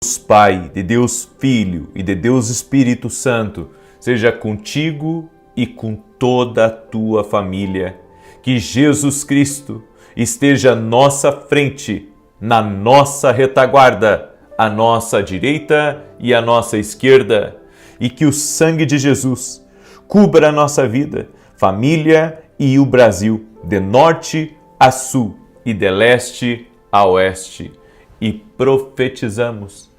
Deus Pai, de Deus Filho e de Deus Espírito Santo, seja contigo e com toda a tua família. Que Jesus Cristo esteja à nossa frente, na nossa retaguarda, à nossa direita e à nossa esquerda, e que o sangue de Jesus cubra a nossa vida, família e o Brasil, de norte a sul e de leste a oeste. E profetizamos,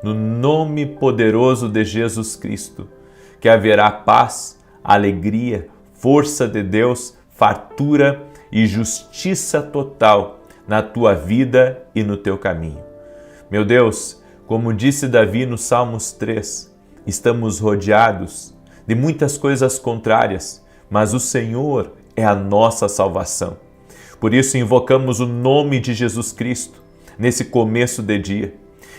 no nome poderoso de Jesus Cristo, que haverá paz, alegria, força de Deus, fartura e justiça total na tua vida e no teu caminho. Meu Deus, como disse Davi no Salmos 3, estamos rodeados de muitas coisas contrárias, mas o Senhor é a nossa salvação. Por isso invocamos o nome de Jesus Cristo nesse começo de dia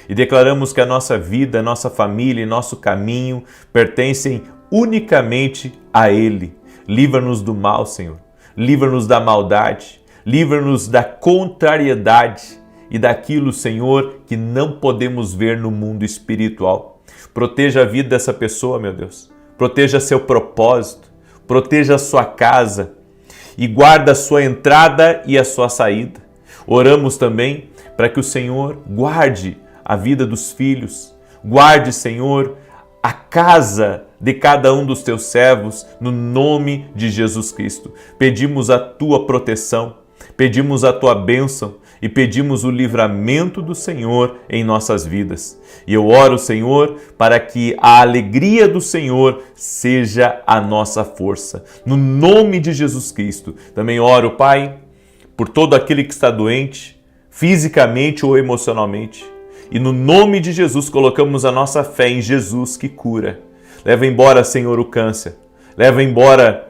e declaramos que a nossa vida, a nossa família e nosso caminho pertencem unicamente a Ele. Livra-nos do mal, Senhor. Livra-nos da maldade. Livra-nos da contrariedade e daquilo, Senhor, que não podemos ver no mundo espiritual. Proteja a vida dessa pessoa, meu Deus. Proteja seu propósito. Proteja a sua casa e guarda a sua entrada e a sua saída. Oramos também para que o Senhor guarde a vida dos filhos, guarde, Senhor, a casa de cada um dos teus servos, no nome de Jesus Cristo. Pedimos a tua proteção, pedimos a tua bênção e pedimos o livramento do Senhor em nossas vidas. E eu oro, Senhor, para que a alegria do Senhor seja a nossa força. No nome de Jesus Cristo. Também oro, Pai, por todo aquele que está doente, fisicamente ou emocionalmente. E no nome de Jesus colocamos a nossa fé em Jesus que cura. Leva embora, Senhor, o câncer. Leva embora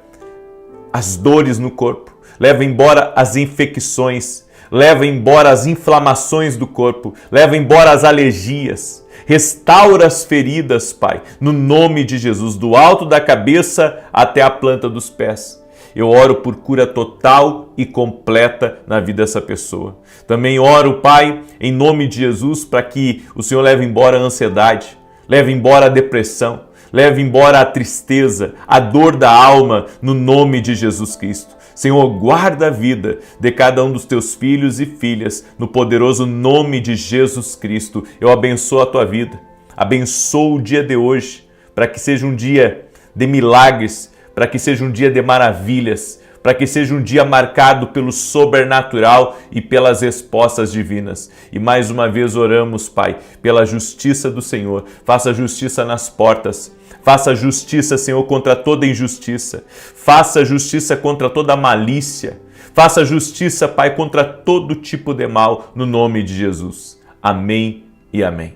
as dores no corpo. Leva embora as infecções. Leva embora as inflamações do corpo. Leva embora as alergias. Restaura as feridas, Pai, no nome de Jesus, do alto da cabeça até a planta dos pés. Eu oro por cura total e completa na vida dessa pessoa. Também oro, Pai, em nome de Jesus, para que o Senhor leve embora a ansiedade, leve embora a depressão, leve embora a tristeza, a dor da alma, no nome de Jesus Cristo. Senhor, guarda a vida de cada um dos teus filhos e filhas, no poderoso nome de Jesus Cristo. Eu abençoo a tua vida, abençoo o dia de hoje, para que seja um dia de milagres, para que seja um dia de maravilhas, para que seja um dia marcado pelo sobrenatural e pelas respostas divinas. E mais uma vez oramos, Pai, pela justiça do Senhor. Faça justiça nas portas. Faça justiça, Senhor, contra toda injustiça. Faça justiça contra toda malícia. Faça justiça, Pai, contra todo tipo de mal, no nome de Jesus. Amém e amém.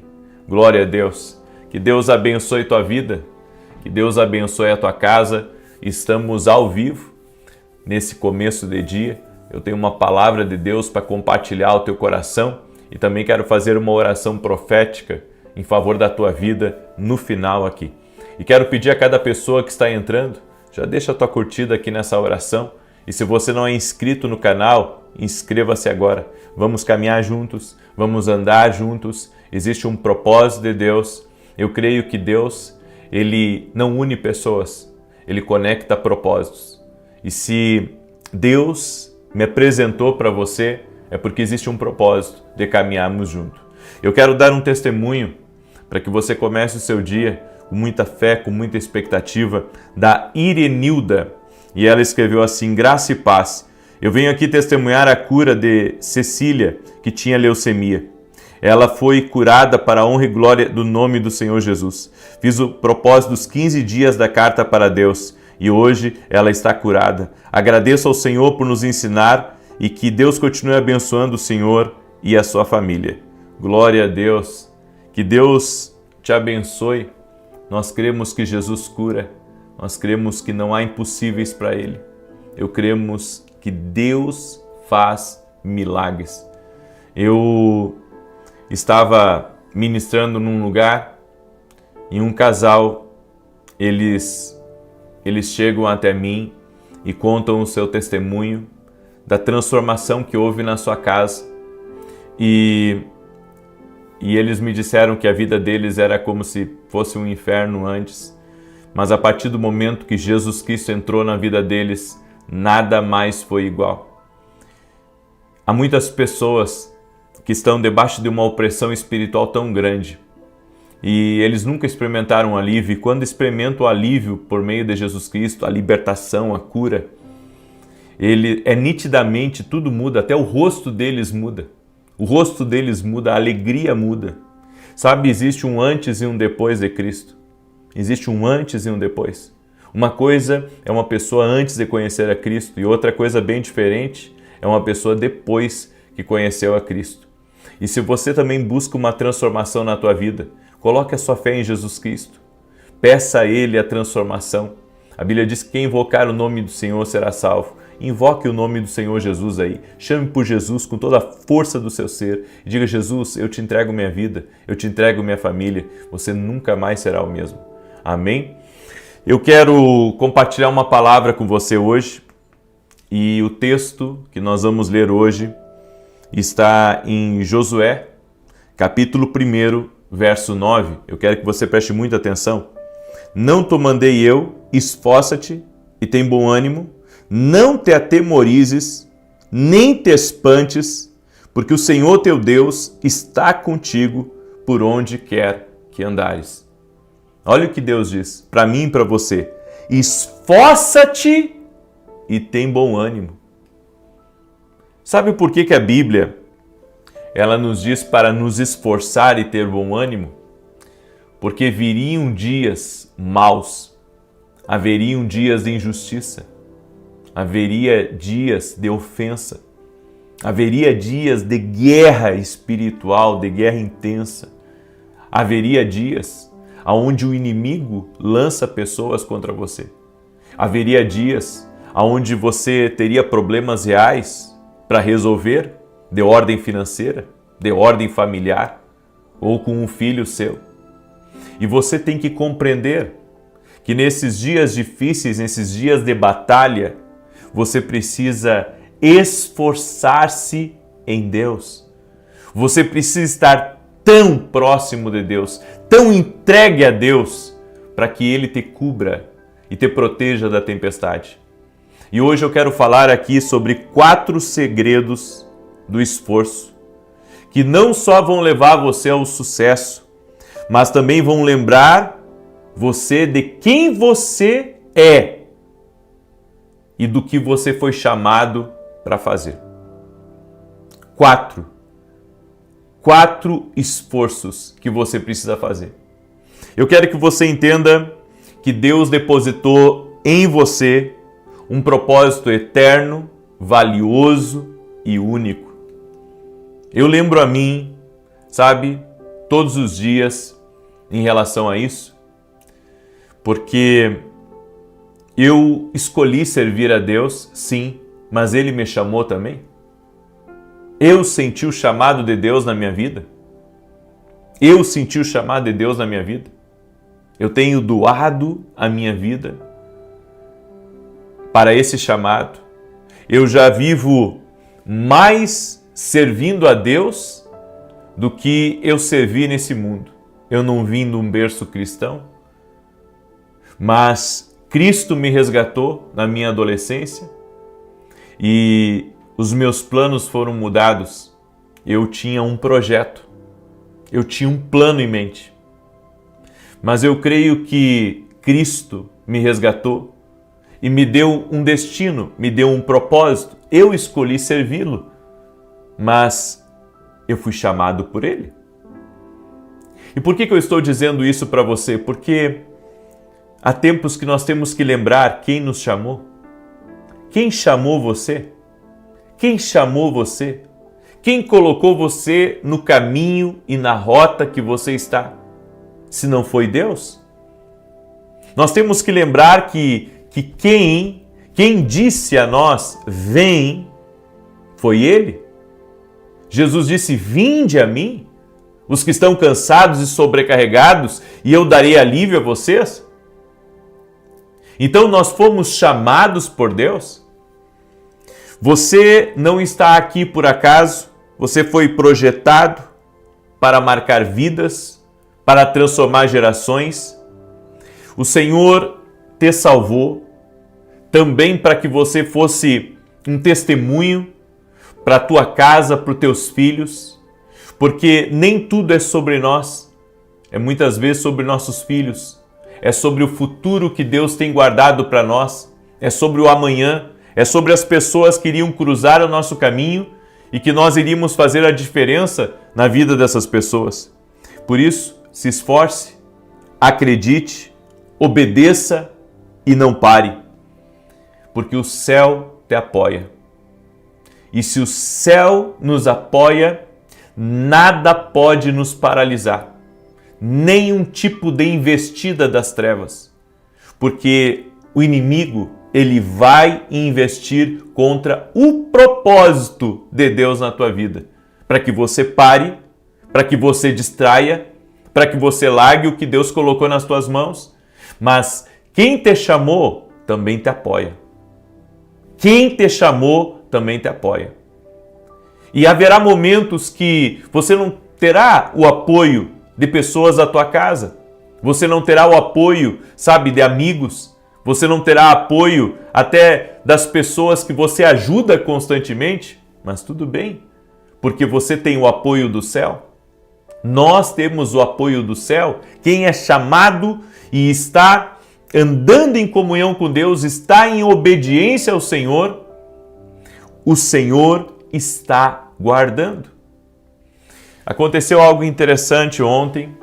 Glória a Deus. Que Deus abençoe tua vida. Que Deus abençoe a tua casa. Estamos ao vivo nesse começo de dia. Eu tenho uma palavra de Deus para compartilhar ao teu coração e também quero fazer uma oração profética em favor da tua vida no final aqui. E quero pedir a cada pessoa que está entrando, já deixa a tua curtida aqui nessa oração. E se você não é inscrito no canal, inscreva-se agora. Vamos caminhar juntos, vamos andar juntos. Existe um propósito de Deus. Eu creio que Deus, Ele não une pessoas, Ele conecta propósitos. E se Deus me apresentou para você, é porque existe um propósito de caminharmos juntos. Eu quero dar um testemunho para que você comece o seu dia com muita fé, com muita expectativa, da Irenilda. E ela escreveu assim: graça e paz. Eu venho aqui testemunhar a cura de Cecília, que tinha leucemia. Ela foi curada para a honra e glória do nome do Senhor Jesus. Fiz o propósito dos 15 dias da carta para Deus e hoje ela está curada. Agradeço ao Senhor por nos ensinar e que Deus continue abençoando o Senhor e a sua família. Glória a Deus. Que Deus te abençoe. Nós cremos que Jesus cura. Nós cremos que não há impossíveis para Ele. Eu cremos que Deus faz milagres. Eu estava ministrando num lugar e um casal, eles chegam até mim e contam o seu testemunho da transformação que houve na sua casa. E e eles me disseram que a vida deles era como se fosse um inferno antes, mas a partir do momento que Jesus Cristo entrou na vida deles, nada mais foi igual. Há muitas pessoas que estão debaixo de uma opressão espiritual tão grande e eles nunca experimentaram alívio, e quando experimentam o alívio por meio de Jesus Cristo, a libertação, a cura, nitidamente tudo muda, até o rosto deles muda. O rosto deles muda, a alegria muda. Sabe, existe um antes e um depois de Cristo. Existe um antes e um depois. Uma coisa é uma pessoa antes de conhecer a Cristo e outra coisa bem diferente é uma pessoa depois que conheceu a Cristo. E se você também busca uma transformação na tua vida, coloque a sua fé em Jesus Cristo. Peça a Ele a transformação. A Bíblia diz que quem invocar o nome do Senhor será salvo. Invoque o nome do Senhor Jesus aí. Chame por Jesus com toda a força do seu ser. E diga: Jesus, eu te entrego minha vida, eu te entrego minha família. Você nunca mais será o mesmo. Amém? Eu quero compartilhar uma palavra com você hoje. E o texto que nós vamos ler hoje está em Josué, capítulo 1, verso 9. Eu quero que você preste muita atenção. Não te mandei eu, esforça-te e tem bom ânimo. Não te atemorizes, nem te espantes, porque o Senhor teu Deus está contigo por onde quer que andares. Olha o que Deus diz para mim e para você. Esforça-te e tem bom ânimo. Sabe por que a Bíblia ela nos diz para nos esforçar e ter bom ânimo? Porque viriam dias maus, haveriam dias de injustiça. Haveria dias de ofensa, haveria dias de guerra espiritual, de guerra intensa. Haveria dias onde o inimigo lança pessoas contra você. Haveria dias onde você teria problemas reais para resolver, de ordem financeira, de ordem familiar, ou com um filho seu. E você tem que compreender que nesses dias difíceis, nesses dias de batalha, você precisa esforçar-se em Deus. Você precisa estar tão próximo de Deus, tão entregue a Deus, para que Ele te cubra e te proteja da tempestade. E hoje eu quero falar aqui sobre 4 segredos do esforço, que não só vão levar você ao sucesso, mas também vão lembrar você de quem você é e do que você foi chamado para fazer. 4 esforços que você precisa fazer. Eu quero que você entenda que Deus depositou em você um propósito eterno, valioso e único. Eu lembro a mim, sabe, todos os dias em relação a isso, porque eu escolhi servir a Deus, sim, mas Ele me chamou também. Eu senti o chamado de Deus na minha vida. Eu senti o chamado de Deus na minha vida. Eu tenho doado a minha vida para esse chamado. Eu já vivo mais servindo a Deus do que eu servi nesse mundo. Eu não vim de um berço cristão, mas Cristo me resgatou na minha adolescência e os meus planos foram mudados. Eu tinha um projeto, eu tinha um plano em mente. Mas eu creio que Cristo me resgatou e me deu um destino, me deu um propósito. Eu escolhi servi-lo, mas eu fui chamado por Ele. E por que eu estou dizendo isso para você? Porque há tempos que nós temos que lembrar quem nos chamou. Quem chamou você? Quem chamou você? Quem colocou você no caminho e na rota que você está? Se não foi Deus? Nós temos que lembrar que quem disse a nós, vem, foi Ele. Jesus disse, vinde a mim, os que estão cansados e sobrecarregados, e eu darei alívio a vocês. Então nós fomos chamados por Deus. Você não está aqui por acaso, você foi projetado, para marcar vidas, para transformar gerações. O Senhor te salvou também para que você fosse um testemunho para a tua casa, para os teus filhos, porque nem tudo é sobre nós, é muitas vezes sobre nossos filhos, é sobre o futuro que Deus tem guardado para nós, é sobre o amanhã, é sobre as pessoas que iriam cruzar o nosso caminho e que nós iríamos fazer a diferença na vida dessas pessoas. Por isso, se esforce, acredite, obedeça e não pare, porque o céu te apoia. E se o céu nos apoia, nada pode nos paralisar, nenhum tipo de investida das trevas, porque o inimigo, ele vai investir contra o propósito de Deus na tua vida, para que você pare, para que você distraia, para que você largue o que Deus colocou nas tuas mãos. Mas quem te chamou também te apoia. Quem te chamou também te apoia. E haverá momentos que você não terá o apoio de pessoas da tua casa, você não terá o apoio, sabe, de amigos, você não terá apoio até das pessoas que você ajuda constantemente, mas tudo bem, porque você tem o apoio do céu. Nós temos o apoio do céu. Quem é chamado e está andando em comunhão com Deus, está em obediência ao Senhor, o Senhor está guardando. Aconteceu algo interessante ontem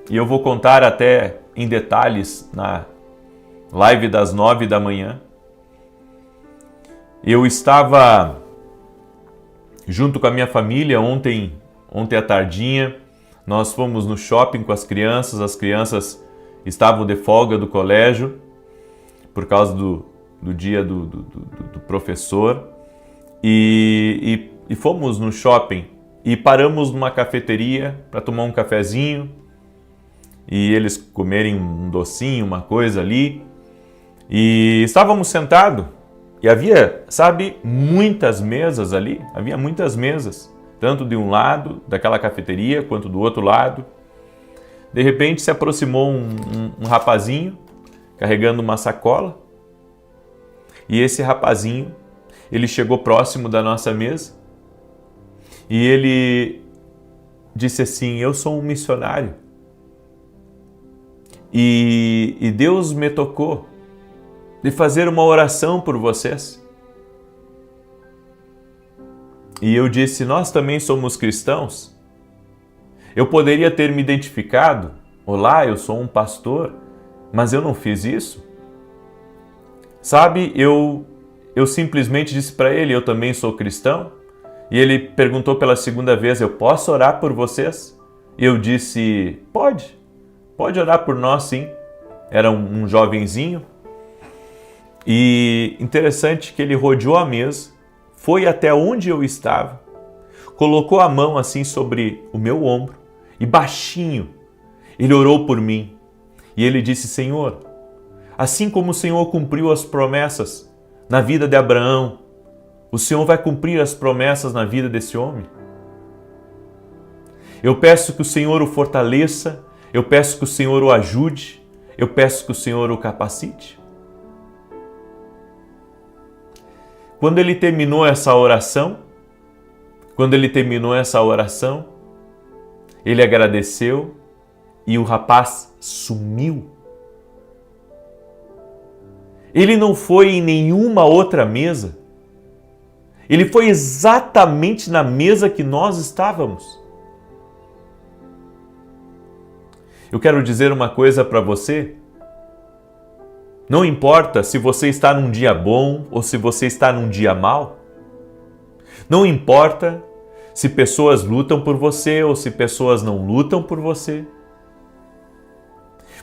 e eu vou contar até em detalhes na live das 9 da manhã. Eu estava junto com a minha família ontem à tardinha. Nós fomos no shopping com as crianças estavam de folga do colégio por causa do dia do professor e fomos no shopping e paramos numa cafeteria para tomar um cafezinho e eles comerem um docinho, uma coisa ali. E estávamos sentados e havia, sabe, muitas mesas ali, havia muitas mesas, tanto de um lado daquela cafeteria quanto do outro lado. De repente se aproximou um rapazinho carregando uma sacola e esse rapazinho, ele chegou próximo da nossa mesa e ele disse assim: eu sou um missionário e Deus me tocou de fazer uma oração por vocês. E eu disse: nós também somos cristãos. Eu poderia ter me identificado: olá, eu sou um pastor, mas eu não fiz isso. Sabe, eu simplesmente disse para ele: eu também sou cristão. E ele perguntou pela segunda vez: eu posso orar por vocês? E eu disse: pode orar por nós sim. Era um jovenzinho. E interessante que ele rodeou a mesa, foi até onde eu estava, colocou a mão assim sobre o meu ombro e baixinho ele orou por mim. E ele disse: Senhor, assim como o Senhor cumpriu as promessas na vida de Abraão, o Senhor vai cumprir as promessas na vida desse homem. Eu peço que o Senhor o fortaleça, eu peço que o Senhor o ajude, eu peço que o Senhor o capacite. Quando ele terminou essa oração, ele agradeceu e o rapaz sumiu. Ele não foi em nenhuma outra mesa. Ele foi exatamente na mesa que nós estávamos. Eu quero dizer uma coisa para você. Não importa se você está num dia bom ou se você está num dia mau. Não importa se pessoas lutam por você ou se pessoas não lutam por você.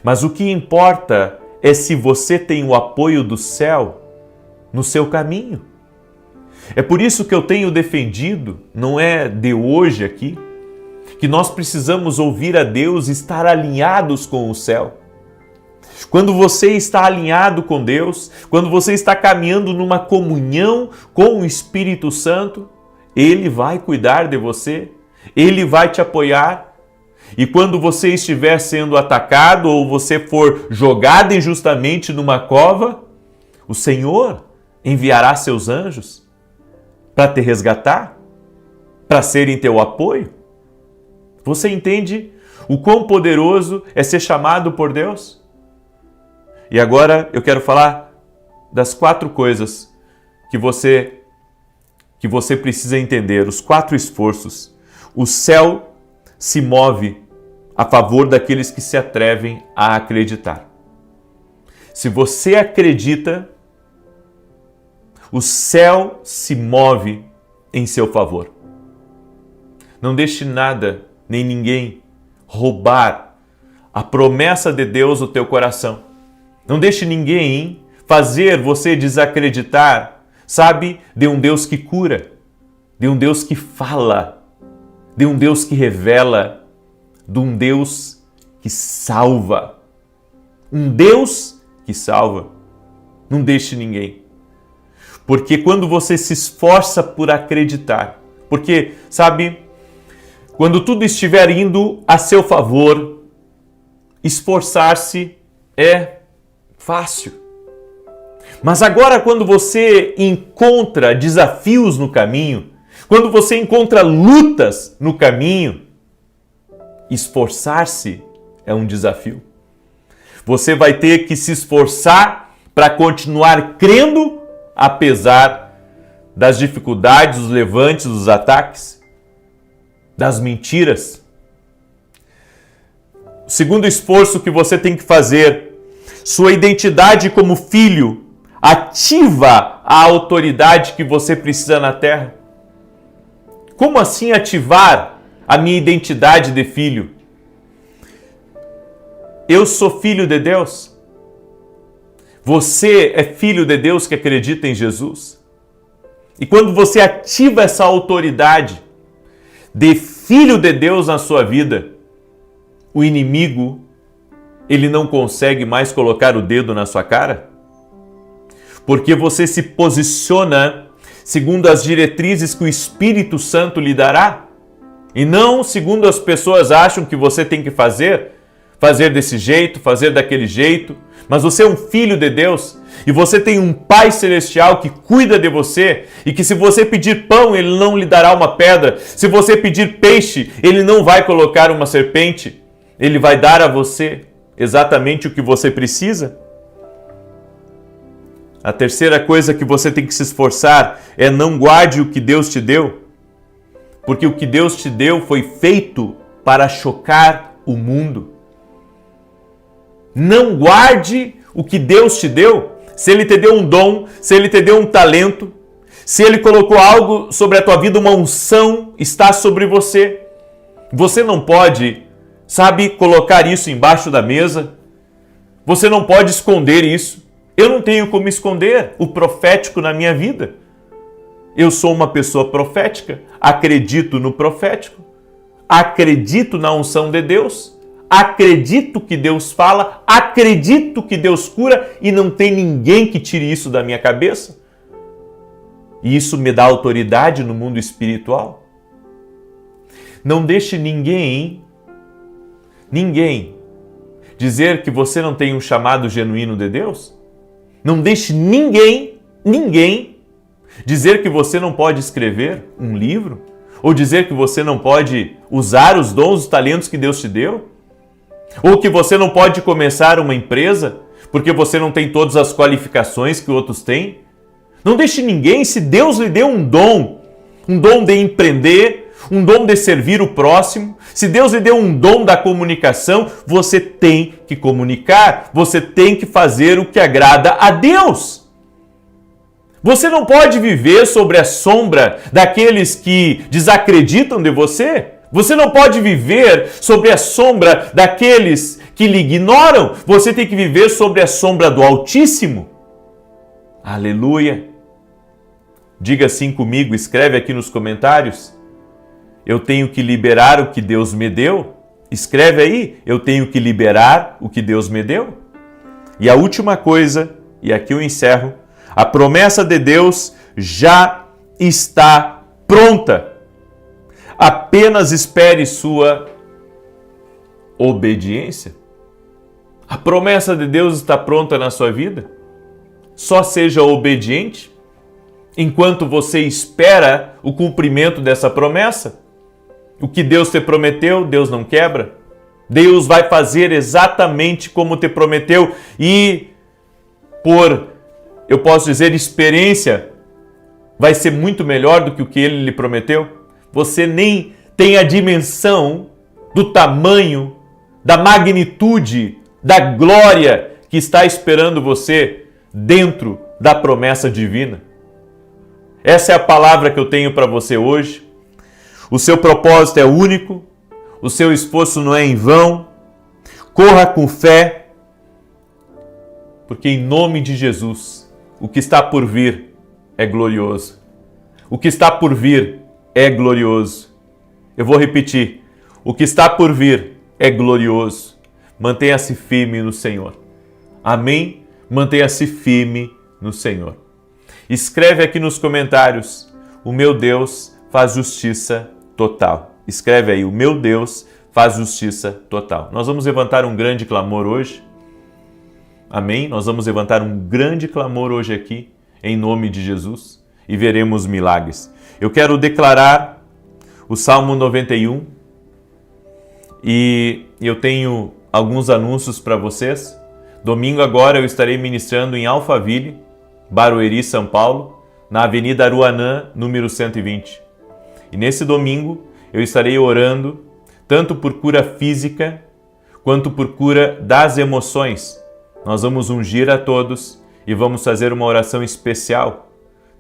Mas o que importa é se você tem o apoio do céu no seu caminho. É por isso que eu tenho defendido, não é de hoje aqui, que nós precisamos ouvir a Deus e estar alinhados com o céu. Quando você está alinhado com Deus, quando você está caminhando numa comunhão com o Espírito Santo, Ele vai cuidar de você, Ele vai te apoiar, E quando você estiver sendo atacado ou você for jogado injustamente numa cova, o Senhor enviará seus anjos para te resgatar, para serem teu apoio. Você entende o quão poderoso é ser chamado por Deus? E agora eu quero falar das 4 coisas que você precisa entender, os 4 esforços. O céu se move a favor daqueles que se atrevem a acreditar. Se você acredita, o céu se move em seu favor. Não deixe nada nem ninguém roubar a promessa de Deus no teu coração. Não deixe ninguém fazer você desacreditar, sabe, de um Deus que cura, de um Deus que fala, de um Deus que revela, de um Deus que salva. Um Deus que salva. Não deixe ninguém. Porque quando você se esforça por acreditar, porque, sabe, quando tudo estiver indo a seu favor, esforçar-se é fácil. Mas agora, quando você encontra desafios no caminho, quando você encontra lutas no caminho, esforçar-se é um desafio. Você vai ter que se esforçar para continuar crendo, apesar das dificuldades, dos levantes, dos ataques, das mentiras. O segundo esforço que você tem que fazer, sua identidade como filho ativa a autoridade que você precisa na terra. Como assim ativar a minha identidade de filho? Eu sou filho de Deus. Você é filho de Deus que acredita em Jesus. E quando você ativa essa autoridade de filho de Deus na sua vida, o inimigo, ele não consegue mais colocar o dedo na sua cara? Porque você se posiciona segundo as diretrizes que o Espírito Santo lhe dará, e não segundo as pessoas acham que você tem que fazer desse jeito, fazer daquele jeito. Mas você é um filho de Deus e você tem um Pai Celestial que cuida de você e que se você pedir pão, Ele não lhe dará uma pedra. Se você pedir peixe, Ele não vai colocar uma serpente. Ele vai dar a você exatamente o que você precisa. A terceira coisa que você tem que se esforçar é não guarde o que Deus te deu, porque o que Deus te deu foi feito para chocar o mundo. Não guarde o que Deus te deu. Se Ele te deu um dom, se Ele te deu um talento, se Ele colocou algo sobre a tua vida, uma unção está sobre você. Você não pode, colocar isso embaixo da mesa. Você não pode esconder isso. Eu não tenho como esconder o profético na minha vida. Eu sou uma pessoa profética, acredito no profético, acredito na unção de Deus, acredito que Deus fala, acredito que Deus cura e não tem ninguém que tire isso da minha cabeça. E isso me dá autoridade no mundo espiritual. Não deixe ninguém dizer que você não tem um chamado genuíno de Deus. Não deixe ninguém dizer que você não pode escrever um livro ou dizer que você não pode usar os dons, os talentos que Deus te deu, ou que você não pode começar uma empresa porque você não tem todas as qualificações que outros têm. Não deixe ninguém, se Deus lhe deu um dom de empreender, um dom de servir o próximo, se Deus lhe deu um dom da comunicação, você tem que comunicar, você tem que fazer o que agrada a Deus. Você não pode viver sobre a sombra daqueles que desacreditam de você. Você não pode viver sobre a sombra daqueles que lhe ignoram. Você tem que viver sobre a sombra do Altíssimo. Aleluia! Diga assim comigo, escreve aqui nos comentários. Eu tenho que liberar o que Deus me deu. Escreve aí, eu tenho que liberar o que Deus me deu. E a última coisa, e aqui eu encerro, a promessa de Deus já está pronta. Apenas espere sua obediência? A promessa de Deus está pronta na sua vida? Só seja obediente enquanto você espera o cumprimento dessa promessa. O que Deus te prometeu, Deus não quebra. Deus vai fazer exatamente como te prometeu e eu posso dizer, experiência, vai ser muito melhor do que o que Ele lhe prometeu. Você nem tem a dimensão do tamanho, da magnitude, da glória que está esperando você dentro da promessa divina. Essa é a palavra que eu tenho para você hoje. O seu propósito é único, o seu esforço não é em vão. Corra com fé, porque em nome de Jesus, o que está por vir é glorioso. O que está por vir é glorioso. Eu vou repetir. O que está por vir é glorioso. Mantenha-se firme no Senhor. Amém? Mantenha-se firme no Senhor. Escreve aqui nos comentários: o meu Deus faz justiça total. Escreve aí: o meu Deus faz justiça total. Nós vamos levantar um grande clamor hoje. Amém? Nós vamos levantar um grande clamor hoje aqui, em nome de Jesus, e veremos milagres. Eu quero declarar o Salmo 91 e eu tenho alguns anúncios para vocês. Domingo agora eu estarei ministrando em Alphaville, Barueri, São Paulo, na Avenida Aruanã, número 120. E nesse domingo eu estarei orando tanto por cura física quanto por cura das emoções. Nós vamos ungir a todos e vamos fazer uma oração especial,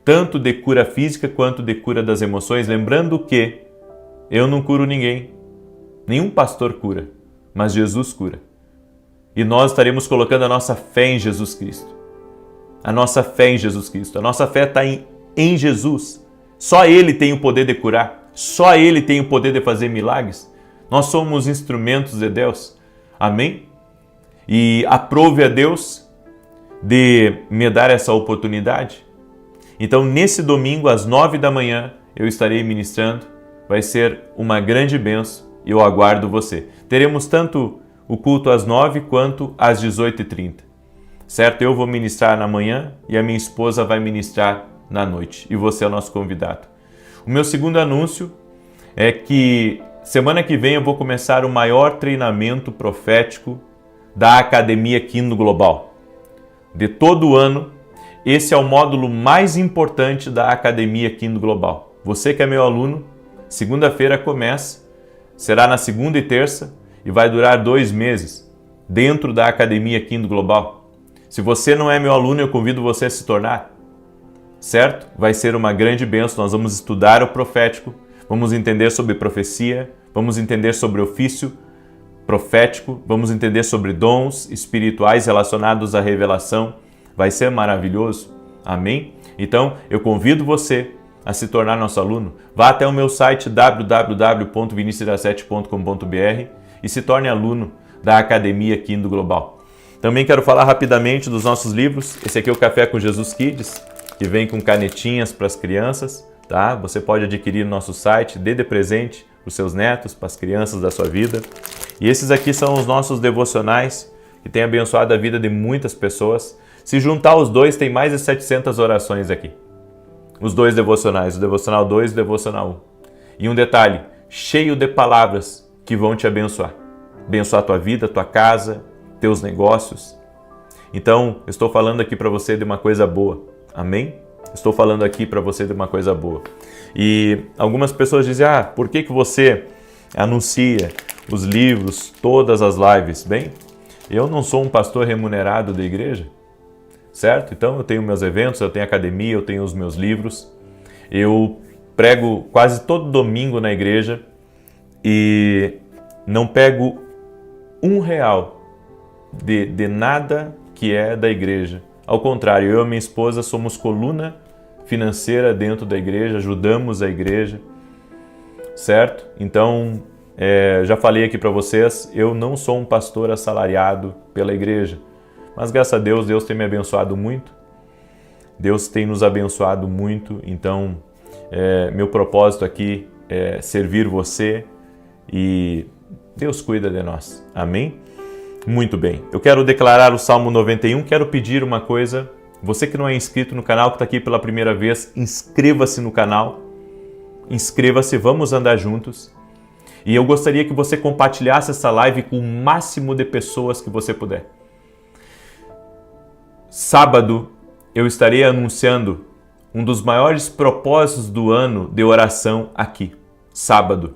tanto de cura física quanto de cura das emoções, lembrando que eu não curo ninguém, nenhum pastor cura, mas Jesus cura. E nós estaremos colocando a nossa fé em Jesus Cristo. A nossa fé em Jesus Cristo. A nossa fé está em Jesus. Só Ele tem o poder de curar. Só Ele tem o poder de fazer milagres. Nós somos instrumentos de Deus. Amém? E aprove a Deus de me dar essa oportunidade. Então, nesse domingo, às 9 da manhã, eu estarei ministrando. Vai ser uma grande bênção e eu aguardo você. Teremos tanto o culto às 9 quanto às 18h30. Certo? Eu vou ministrar na manhã e a minha esposa vai ministrar na noite. E você é o nosso convidado. O meu segundo anúncio é que semana que vem eu vou começar o maior treinamento profético da Academia Kingdom Global. De todo o ano, esse é o módulo mais importante da Academia Kingdom Global. Você que é meu aluno, segunda-feira começa, será na segunda e terça e vai durar 2 meses dentro da Academia Kingdom Global. Se você não é meu aluno, eu convido você a se tornar, certo? Vai ser uma grande bênção. Nós vamos estudar o profético, vamos entender sobre profecia, vamos entender sobre ofício profético, vamos entender sobre dons espirituais relacionados à revelação. Vai ser maravilhoso. Amém? Então, eu convido você a se tornar nosso aluno. Vá até o meu site www.vinicius17.com.br e se torne aluno da Academia Kingdom Global. Também quero falar rapidamente dos nossos livros. Esse aqui é o Café com Jesus Kids, que vem com canetinhas para as crianças, tá? Você pode adquirir no nosso site, dê de presente para os seus netos, para as crianças da sua vida. E esses aqui são os nossos devocionais, que têm abençoado a vida de muitas pessoas. Se juntar os dois, tem mais de 700 orações aqui. Os 2 devocionais, o devocional 2 e o devocional 1. E um detalhe, cheio de palavras que vão te abençoar. Abençoar a tua vida, a tua casa, teus negócios. Então, eu estou falando aqui para você de uma coisa boa. Amém? Estou falando aqui para você de uma coisa boa. E algumas pessoas dizem, por que você anuncia os livros, todas as lives? Bem, eu não sou um pastor remunerado da igreja, certo? Então eu tenho meus eventos, eu tenho academia, eu tenho os meus livros. Eu prego quase todo domingo na igreja e não pego R$1 de nada que é da igreja. Ao contrário, eu e minha esposa somos coluna financeira dentro da igreja, ajudamos a igreja, certo? Então, já falei aqui para vocês, eu não sou um pastor assalariado pela igreja, mas graças a Deus, Deus tem me abençoado muito, Deus tem nos abençoado muito, então meu propósito aqui é servir você e Deus cuida de nós. Amém? Muito bem. Eu quero declarar o Salmo 91, quero pedir uma coisa. Você que não é inscrito no canal, que está aqui pela primeira vez, inscreva-se no canal. Inscreva-se, vamos andar juntos. E eu gostaria que você compartilhasse essa live com o máximo de pessoas que você puder. Sábado eu estarei anunciando um dos maiores propósitos do ano de oração aqui. Sábado,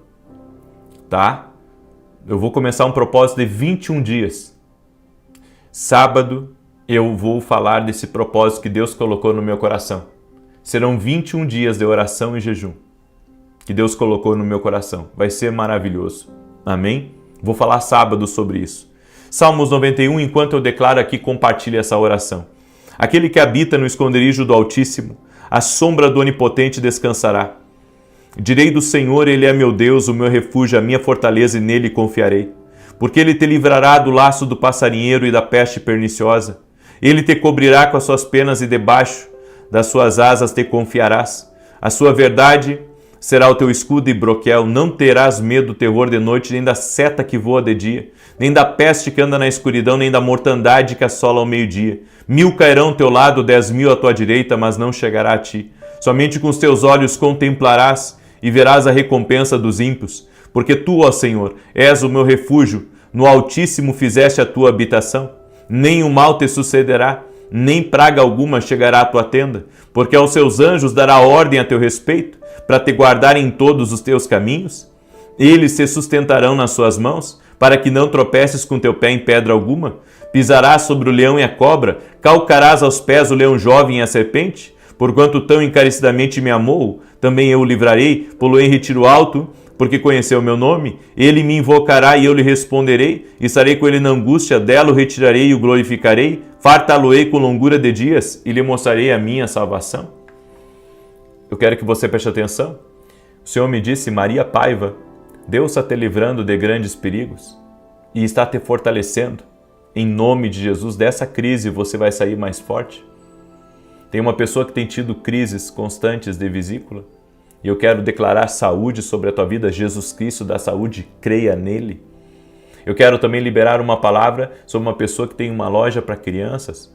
tá? Eu vou começar um propósito de 21 dias. Sábado eu vou falar desse propósito que Deus colocou no meu coração. Serão 21 dias de oração e jejum que Deus colocou no meu coração. Vai ser maravilhoso. Amém? Vou falar sábado sobre isso. Salmos 91, enquanto eu declaro aqui, compartilhe essa oração. Aquele que habita no esconderijo do Altíssimo, a sombra do Onipotente descansará. Direi do Senhor, Ele é meu Deus, o meu refúgio, a minha fortaleza, e nele confiarei. Porque Ele te livrará do laço do passarinheiro e da peste perniciosa. Ele te cobrirá com as suas penas e debaixo das suas asas te confiarás. A sua verdade será o teu escudo e broquel. Não terás medo do terror de noite, nem da seta que voa de dia, nem da peste que anda na escuridão, nem da mortandade que assola ao meio-dia. 1000 cairão ao teu lado, 10.000 à tua direita, mas não chegará a ti. Somente com os teus olhos contemplarás e verás a recompensa dos ímpios. Porque tu, ó Senhor, és o meu refúgio, no Altíssimo fizeste a tua habitação. Nem o mal te sucederá, nem praga alguma chegará à tua tenda, porque aos seus anjos dará ordem a teu respeito, para te guardar em todos os teus caminhos. Eles se sustentarão nas suas mãos, para que não tropeces com teu pé em pedra alguma. Pisarás sobre o leão e a cobra, calcarás aos pés o leão jovem e a serpente. Porquanto tão encarecidamente me amou, também eu o livrarei, pô-lo-ei em retiro alto, porque conheceu o meu nome. Ele me invocará e eu lhe responderei. Estarei com ele na angústia, dela o retirarei e o glorificarei. Fartá-lo-ei com longura de dias e lhe mostrarei a minha salvação. Eu quero que você preste atenção. O Senhor me disse, Maria Paiva, Deus está te livrando de grandes perigos e está te fortalecendo. Em nome de Jesus, dessa crise você vai sair mais forte. Tem uma pessoa que tem tido crises constantes de vesícula e eu quero declarar saúde sobre a tua vida. Jesus Cristo dá saúde, creia nele. Eu quero também liberar uma palavra sobre uma pessoa que tem uma loja para crianças.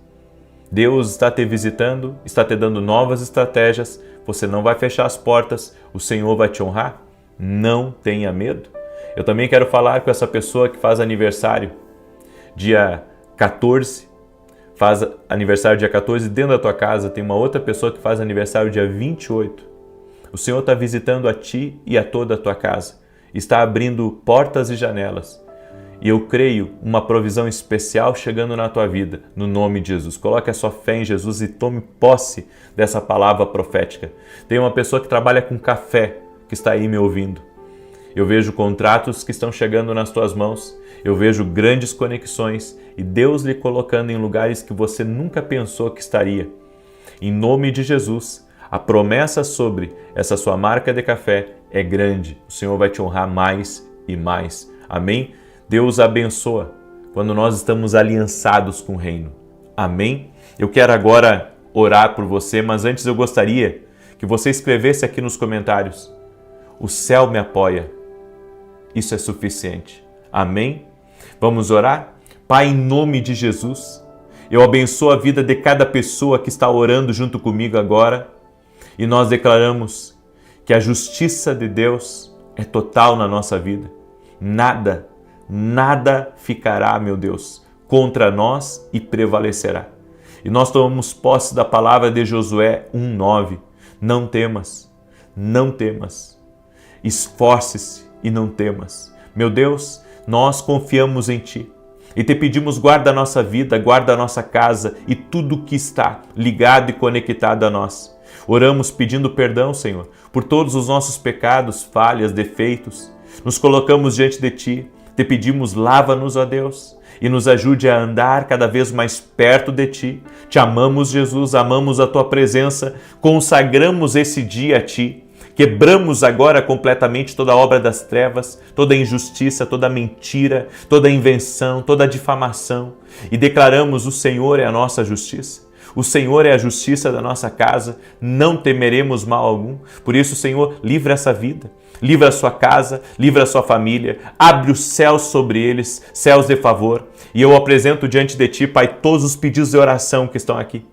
Deus está te visitando, está te dando novas estratégias, você não vai fechar as portas, o Senhor vai te honrar. Não tenha medo. Eu também quero falar com essa pessoa que faz aniversário dia 14, faz aniversário dia 14, dentro da tua casa tem uma outra pessoa que faz aniversário dia 28. O Senhor está visitando a ti e a toda a tua casa, está abrindo portas e janelas. E eu creio uma provisão especial chegando na tua vida, no nome de Jesus. Coloque a sua fé em Jesus e tome posse dessa palavra profética. Tem uma pessoa que trabalha com café que está aí me ouvindo. Eu vejo contratos que estão chegando nas tuas mãos. Eu vejo grandes conexões e Deus lhe colocando em lugares que você nunca pensou que estaria. Em nome de Jesus, a promessa sobre essa sua marca de café é grande. O Senhor vai te honrar mais e mais. Amém? Deus abençoa quando nós estamos aliançados com o reino. Amém? Eu quero agora orar por você, mas antes eu gostaria que você escrevesse aqui nos comentários: o céu me apoia. Isso é suficiente. Amém? Vamos orar? Pai, em nome de Jesus, eu abençoo a vida de cada pessoa que está orando junto comigo agora e nós declaramos que a justiça de Deus é total na nossa vida. Nada ficará, meu Deus, contra nós e prevalecerá. E nós tomamos posse da palavra de Josué 1:9. Não temas, não temas. Esforce-se e não temas. Meu Deus, nós confiamos em Ti e Te pedimos, guarda a nossa vida, guarda a nossa casa e tudo que está ligado e conectado a nós. Oramos pedindo perdão, Senhor, por todos os nossos pecados, falhas, defeitos. Nos colocamos diante de Ti. Te pedimos, lava-nos, ó Deus, e nos ajude a andar cada vez mais perto de Ti. Te amamos, Jesus, amamos a Tua presença, consagramos esse dia a Ti. Quebramos agora completamente toda a obra das trevas, toda a injustiça, toda a mentira, toda a invenção, toda a difamação e declaramos: o Senhor é a nossa justiça. O Senhor é a justiça da nossa casa, não temeremos mal algum. Por isso, Senhor, livra essa vida, livra a sua casa, livra a sua família, abre os céus sobre eles, céus de favor. E eu apresento diante de Ti, Pai, todos os pedidos de oração que estão aqui,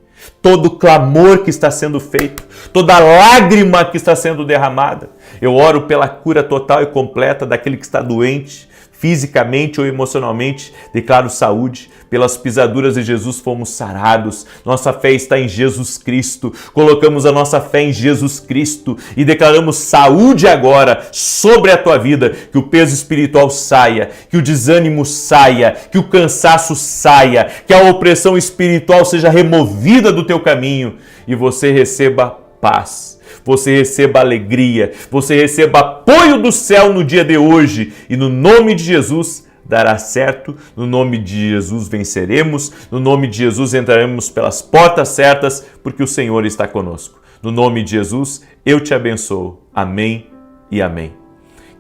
todo clamor que está sendo feito, toda lágrima que está sendo derramada. Eu oro pela cura total e completa daquele que está doente, fisicamente ou emocionalmente. Declaro saúde. Pelas pisaduras de Jesus fomos sarados. Nossa fé está em Jesus Cristo. Colocamos a nossa fé em Jesus Cristo e declaramos saúde agora sobre a tua vida. Que o peso espiritual saia, que o desânimo saia, que o cansaço saia, que a opressão espiritual seja removida do teu caminho e você receba paz. Você receba alegria, você receba apoio do céu no dia de hoje e no nome de Jesus dará certo, no nome de Jesus venceremos, no nome de Jesus entraremos pelas portas certas porque o Senhor está conosco. No nome de Jesus eu te abençoo. Amém e amém.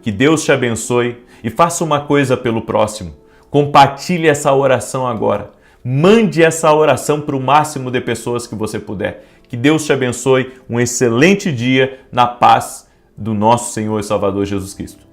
Que Deus te abençoe e faça uma coisa pelo próximo. Compartilhe essa oração agora. Mande essa oração para o máximo de pessoas que você puder. Que Deus te abençoe, um excelente dia na paz do nosso Senhor e Salvador Jesus Cristo.